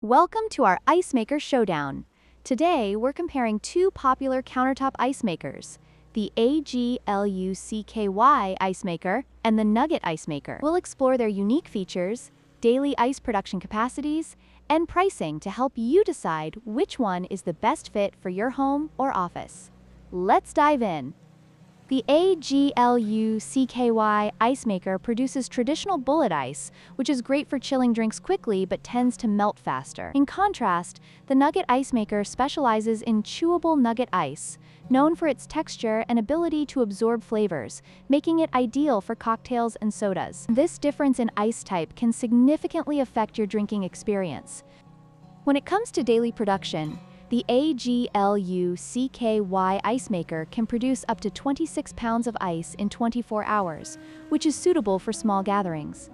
Welcome to our Ice Maker Showdown. Today, we're comparing two popular countertop ice makers, the AGLUCKY ice maker and the Nugget ice maker. We'll explore their unique features, daily ice production capacities, and pricing to help you decide which one is the best fit for your home or office. Let's dive in. The AGLUCKY ice maker produces traditional bullet ice, which is great for chilling drinks quickly but tends to melt faster. In contrast, the Nugget ice maker specializes in chewable nugget ice, known for its texture and ability to absorb flavors, making it ideal for cocktails and sodas. This difference in ice type can significantly affect your drinking experience. When it comes to daily production, the AGLUCKY ice maker can produce up to 26 pounds of ice in 24 hours, which is suitable for small gatherings.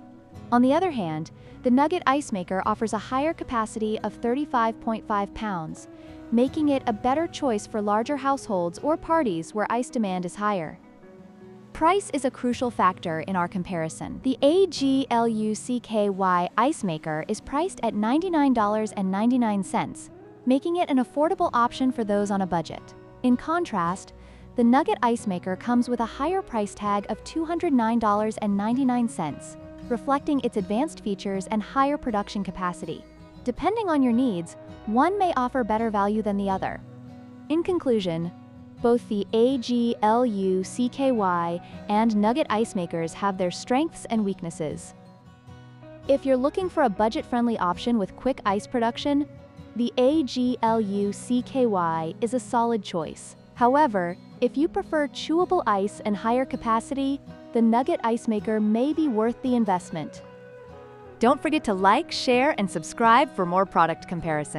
On the other hand, the Nugget ice maker offers a higher capacity of 35.5 pounds, making it a better choice for larger households or parties where ice demand is higher. Price is a crucial factor in our comparison. The AGLUCKY ice maker is priced at $99.99, making it an affordable option for those on a budget. In contrast, the Nugget ice maker comes with a higher price tag of $209.99, reflecting its advanced features and higher production capacity. Depending on your needs, one may offer better value than the other. In conclusion, both the AGLUCKY and Nugget ice makers have their strengths and weaknesses. If you're looking for a budget-friendly option with quick ice production, the AGLUCKY is a solid choice. However, if you prefer chewable ice and higher capacity, the Nugget ice maker may be worth the investment. Don't forget to like, share, and subscribe for more product comparisons.